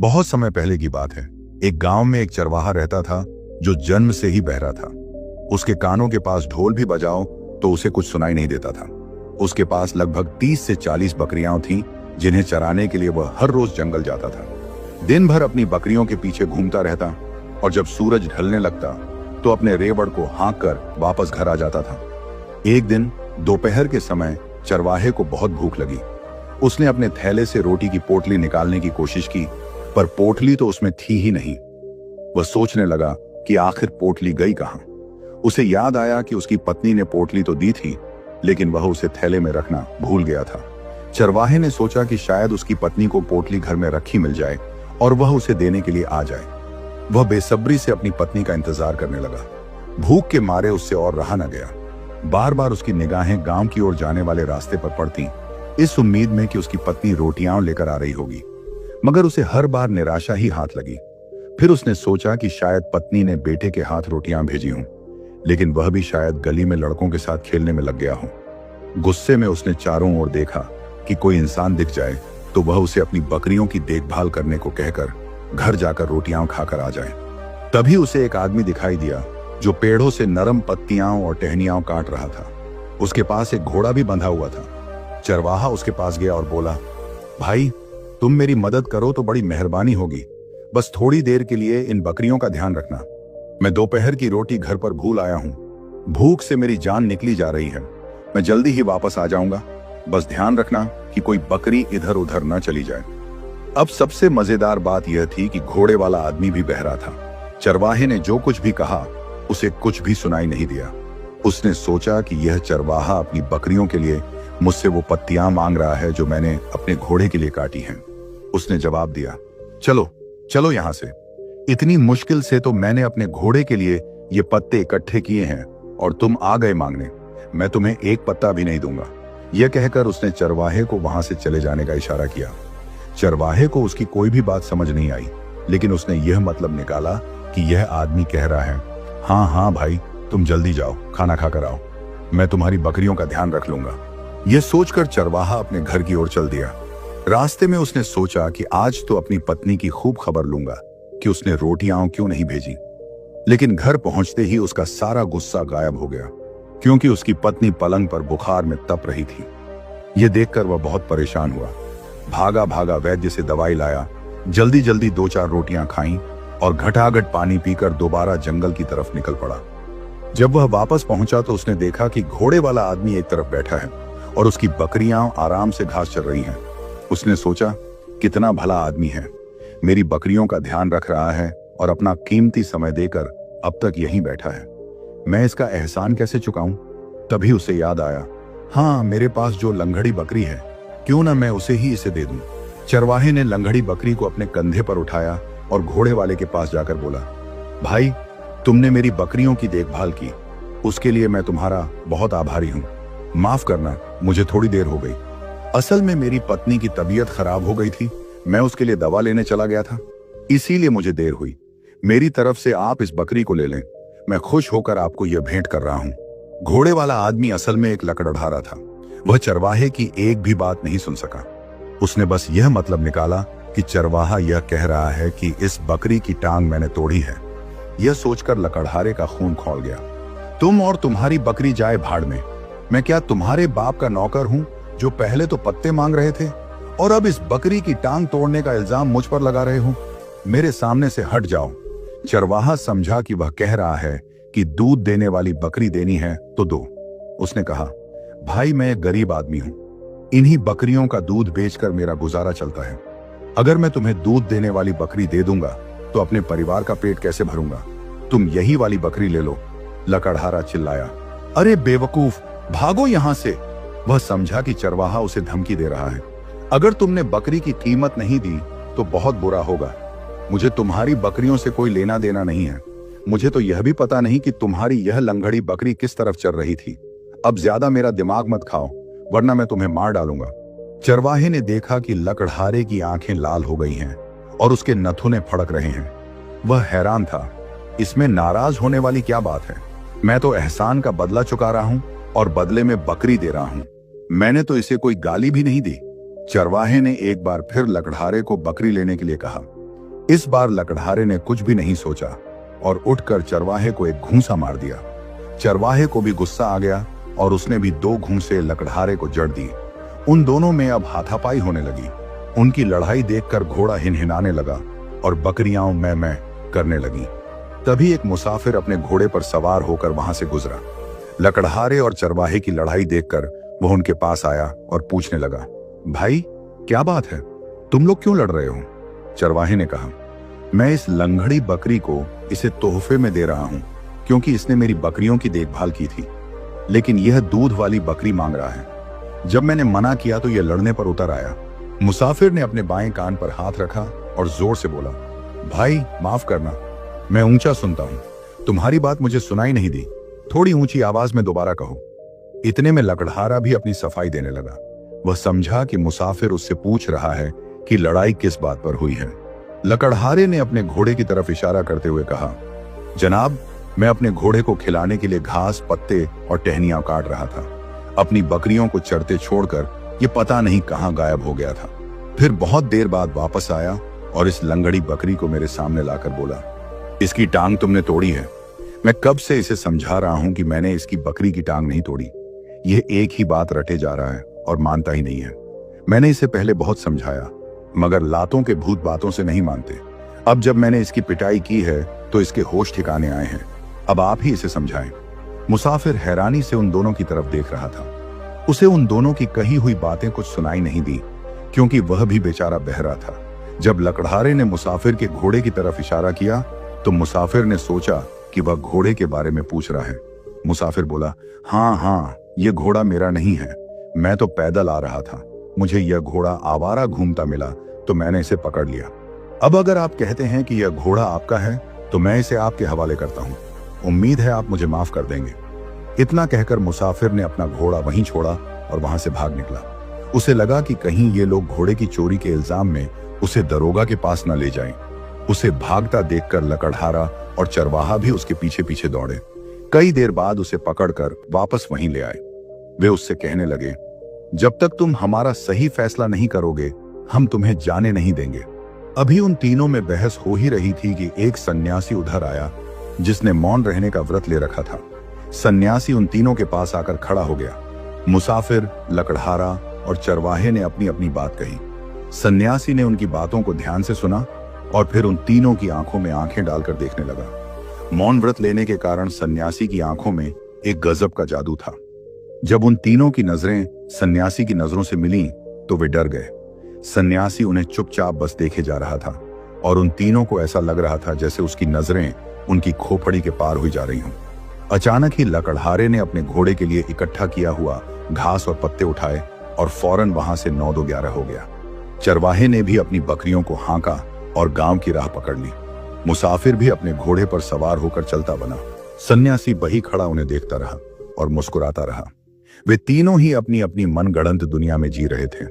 बहुत समय पहले की बात है। एक गांव में एक चरवाहा रहता था जो जन्म से ही बहरा था। उसके कानों के पास ढोल भी बजाओ तो उसे कुछ सुनाई नहीं देता था। उसके पास लगभग 30 से 40 बकरियां थीं जिन्हें चराने के लिए वह हर रोज जंगल जाता था। दिन भर अपनी बकरियों के पीछे घूमता रहता और जब सूरज ढलने लगता तो अपने रेवड़ को हाँक कर वापस घर आ जाता था। एक दिन दोपहर के समय चरवाहे को बहुत भूख लगी। उसने अपने थैले से रोटी की पोटली निकालने की कोशिश की, पर पोटली तो उसमें थी ही नहीं। वह सोचने लगा कि आखिर पोटली गई कहां। उसे याद आया कि उसकी पत्नी ने पोटली तो दी थी, लेकिन वह उसे थैले में रखना भूल गया था। चरवाहे ने सोचा कि शायद उसकी पत्नी को पोटली घर में रखी मिल जाए और वह उसे देने के लिए आ जाए। वह बेसब्री से अपनी पत्नी का इंतजार करने लगा। भूख के मारे उससे और रहा न गया। बार बार उसकी निगाहें गांव की ओर जाने वाले रास्ते पर पड़ती, इस उम्मीद में कि उसकी पत्नी रोटियां लेकर आ रही होगी, मगर उसे हर बार निराशा ही हाथ लगी। फिर उसने सोचा कि शायद पत्नी ने बेटे के हाथ रोटियां भेजी हों, लेकिन वह भी शायद गली में लड़कों के साथ खेलने में लग गया हो। गुस्से में उसने चारों ओर देखा कि कोई इंसान दिख जाए तो वह उसे अपनी बकरियों की देखभाल करने को कहकर घर जाकर रोटियां खाकर आ जाए। तभी उसे एक आदमी दिखाई दिया जो पेड़ों से नरम पत्तियां और टहनियां काट रहा था। उसके पास एक घोड़ा भी बंधा हुआ था। चरवाहा उसके पास गया और बोला, भाई, तुम मेरी मदद करो तो बड़ी मेहरबानी होगी। बस थोड़ी देर के लिए इन बकरियों का ध्यान रखना। मैं दोपहर की रोटी घर पर भूल आया हूं। भूख से मेरी जान निकली जा रही है। मैं जल्दी ही वापस आ जाऊंगा। बस ध्यान रखना कि कोई बकरी इधर उधर न चली जाए। अब सबसे मजेदार बात यह थी कि घोड़े वाला आदमी भी बहरा था। चरवाहे ने जो कुछ भी कहा उसे कुछ भी सुनाई नहीं दिया। उसने सोचा कि यह चरवाहा अपनी बकरियों के लिए मुझसे वो पत्तियां मांग रहा है जो मैंने अपने घोड़े के लिए काटी हैं। उसने जवाब दिया, चलो चलो यहां से। इतनी मुश्किल से तो मैंने अपने घोड़े के लिए ये पत्ते इकट्ठे किए हैं और तुम आ गए मांगने। मैं तुम्हें एक पत्ता भी नहीं दूंगा। यह कहकर उसने चरवाहे को वहां से चले जाने का इशारा किया। चरवाहे को उसकी कोई भी बात समझ नहीं आई, लेकिन उसने यह मतलब निकाला कि यह आदमी कह रहा है, हाँ हाँ भाई, तुम जल्दी जाओ, खाना खाकर आओ, मैं तुम्हारी बकरियों का ध्यान रख लूंगा। यह सोचकर चरवाहा अपने घर की ओर चल दिया। रास्ते में उसने सोचा कि आज तो अपनी पत्नी की खूब खबर लूंगा कि उसने रोटियां क्यों नहीं भेजी। लेकिन घर पहुंचते ही उसका सारा गुस्सा गायब हो गया, क्योंकि उसकी पत्नी पलंग पर बुखार में तप रही थी। यह देखकर वह बहुत परेशान हुआ। भागा भागा वैद्य से दवाई लाया, जल्दी जल्दी 2-4 रोटियां खाईं और घटाघट पानी पीकर दोबारा जंगल की तरफ निकल पड़ा। जब वह वापस पहुंचा तो उसने देखा कि घोड़े वाला आदमी एक तरफ बैठा है और उसकी बकरियां आराम से घास चर रही हैं। उसने सोचा, कितना भला आदमी है, मेरी बकरियों का ध्यान रख रहा है और अपना कीमती समय देकर अब तक यहीं बैठा है। मैं इसका एहसान कैसे चुकाऊं? तभी उसे याद आया, हाँ, मेरे पास जो लंगड़ी बकरी है, क्यों ना मैं उसे ही इसे दे दूं। चरवाहे ने लंगड़ी बकरी को अपने कंधे पर उठाया और घोड़े वाले के पास जाकर बोला, भाई, तुमने मेरी बकरियों की देखभाल की, उसके लिए मैं तुम्हारा बहुत आभारी हूं। माफ करना, मुझे थोड़ी देर हो गई। असल में मेरी पत्नी की तबीयत खराब हो गई थी। मैं उसके लिए दवा लेने चला गया था, इसीलिए मुझे देर हुई। मेरी तरफ से आप इस बकरी को ले लें। मैं खुश होकर आपको यह भेंट कर रहा हूं। घोड़े वाला आदमी असल में एक लकड़हारा था। वह चरवाहे की एक भी बात नहीं सुन सका। उसने बस यह मतलब निकाला कि चरवाहा यह कह रहा है कि इस बकरी की टांग मैंने तोड़ी है। यह सोचकर लकड़हारे का खून खौल गया। तुम और तुम्हारी बकरी जाए भाड़ में। मैं क्या तुम्हारे बाप का नौकर हूं जो पहले तो पत्ते मांग रहे थे और अब इस बकरी की टांग तोड़ने का इल्जाम मुझ पर लगा रहे हो? मेरे सामने से हट जाओ। चरवाहा समझा कि वह कह रहा है कि दूध देने वाली बकरी देनी है तो दो। उसने कहा, भाई, मैं एक गरीब आदमी हूं। इन्हीं बकरियों का दूध बेचकर मेरा गुजारा चलता है। अगर मैं तुम्हें दूध देने वाली बकरी दे दूंगा तो अपने परिवार का पेट कैसे भरूंगा? तुम यही वाली बकरी ले लो। लकड़हारा चिल्लाया, अरे बेवकूफ, भागो यहां से। वह समझा कि चरवाहा उसे धमकी दे रहा है। अगर तुमने बकरी की कीमत नहीं दी तो बहुत बुरा होगा। मुझे तुम्हारी बकरियों से कोई लेना देना नहीं है। मुझे तो यह भी पता नहीं कि तुम्हारी यह लंगड़ी बकरी किस तरफ चल रही थी। अब ज्यादा मेरा दिमाग मत खाओ, वरना मैं तुम्हें मार डालूंगा। चरवाहे ने देखा कि लकड़हारे की आंखें लाल हो गई हैं और उसके नथुने फड़क रहे हैं। वह हैरान था, इसमें नाराज होने वाली क्या बात है? मैं तो एहसान का बदला चुका रहा हूं और बदले में बकरी दे रहा हूं। मैंने तो इसे कोई गाली भी नहीं दी। चरवाहे ने एक बार फिर लकड़हारे को बकरी लेने के लिए कहा। इस बार लकड़हारे ने कुछ भी नहीं सोचा और उठकर चरवाहे को एक घूंसा मार दिया। चरवाहे को भी गुस्सा आ गया और उसने भी 2 घूंसे लकड़हारे को जड़ दिए। उन दोनों में अब हाथापाई होने लगी। उनकी लड़ाई देखकर घोड़ा हिनहिनाने लगा और बकरियां मैं करने लगी। तभी एक मुसाफिर अपने घोड़े पर सवार होकर वहां से गुजरा। लकड़हारे और चरवाहे की लड़ाई देखकर वह उनके पास आया और पूछने लगा, भाई क्या बात है, तुम लोग क्यों लड़ रहे हो? चरवाहे ने कहा, मैं इस लंगड़ी बकरी को इसे तोहफे में दे रहा हूं क्योंकि इसने मेरी बकरियों की देखभाल की थी, लेकिन यह दूध वाली बकरी मांग रहा है। जब मैंने मना किया तो यह लड़ने पर उतर आया। मुसाफिर ने अपने बाएं कान पर हाथ रखा और जोर से बोला, भाई माफ करना, मैं ऊंचा सुनता हूं, तुम्हारी बात मुझे सुनाई नहीं दी, थोड़ी ऊंची आवाज में दोबारा कहो। इतने में लकड़हारा भी अपनी सफाई देने लगा। वह समझा कि मुसाफिर उससे पूछ रहा है कि लड़ाई किस बात पर हुई है। लकड़हारे ने अपने घोड़े की तरफ इशारा करते हुए कहा, जनाब, मैं अपने घोड़े को खिलाने के लिए घास, पत्ते और टहनियां काट रहा था। अपनी बकरियों को चरते छोड़कर ये पता नहीं कहां गायब हो गया था। फिर बहुत देर बाद वापस आया और इस लंगड़ी बकरी को मेरे सामने लाकर बोला, इसकी टांग तुमने तोड़ी है। मैं कब से इसे समझा रहा हूं कि मैंने इसकी बकरी की टांग नहीं तोड़ी। यह एक ही बात रटे जा रहा है और मानता ही नहीं है। मैंने इसे पहले बहुत समझाया, मगर लातों के भूत बातों से नहीं मानते। अब जब मैंने इसकी पिटाई की है तो इसके होश ठिकाने आए हैं। अब आप ही इसे समझाएं। मुसाफिर हैरानी से उन दोनों की तरफ देख रहा था। उसे उन दोनों की कही हुई बातें कुछ सुनाई नहीं दी क्योंकि वह भी बेचारा बहरा था। जब लकड़हारे ने मुसाफिर के घोड़े की तरफ इशारा किया तो मुसाफिर ने सोचा कि वह घोड़े के बारे में पूछ रहा है। मुसाफिर बोला, हाँ, यह घोड़ा मेरा नहीं है, मैं तो पैदल आ रहा था। मुझे यह घोड़ा आवारा घूमता मिला तो मैंने इसे पकड़ लिया। अब अगर आप कहते हैं कि यह घोड़ा आपका है तो मैं इसे आपके हवाले करता हूं। उम्मीद है आप मुझे माफ कर देंगे। इतना कहकर मुसाफिर ने अपना घोड़ा वहीं छोड़ा और वहां से भाग निकला। उसे लगा कि कहीं ये लोग घोड़े की चोरी के इल्जाम में उसे दरोगा के पास न ले जाएं। उसे भागता देखकर लकड़हारा और चरवाहा भी उसके पीछे पीछे दौड़े। कई देर बाद उसे पकड़कर वापस वहीं ले आए। वे उससे कहने लगे, जब तक तुम हमारा सही फैसला नहीं करोगे हम तुम्हें जाने नहीं देंगे। अभी उन तीनों में बहस हो ही रही थी कि एक सन्यासी उधर आया जिसने मौन रहने का व्रत ले रखा था। सन्यासी उन तीनों के पास आकर खड़ा हो गया। मुसाफिर, लकड़हारा और चरवाहे ने अपनी अपनी बात कही। सन्यासी ने उनकी बातों को ध्यान से सुना और फिर उन तीनों की आंखों में आंखें डालकर देखने लगा। मौन व्रत लेने के कारण सन्यासी की आंखों में एक गजब का जादू था। जब उन तीनों की नजरें सन्यासी की नजरों से मिली तो वे डर गए। सन्यासी उन्हें चुपचाप बस देखे जा रहा था और उन तीनों को ऐसा लग रहा था जैसे उसकी नजरें उनकी खोपड़ी के पार हुई जा रही हों। अचानक ही लकड़हारे ने अपने घोड़े के लिए इकट्ठा किया हुआ घास और पत्ते उठाए और फौरन वहां से 9-11 हो गया। चरवाहे ने भी अपनी बकरियों को हाँका और गांव की राह पकड़ ली। मुसाफिर भी अपने घोड़े पर सवार होकर चलता बना। सन्यासी वही खड़ा उन्हें देखता रहा और मुस्कुराता रहा। वे तीनों ही अपनी अपनी मनगढ़ंत दुनिया में जी रहे थे।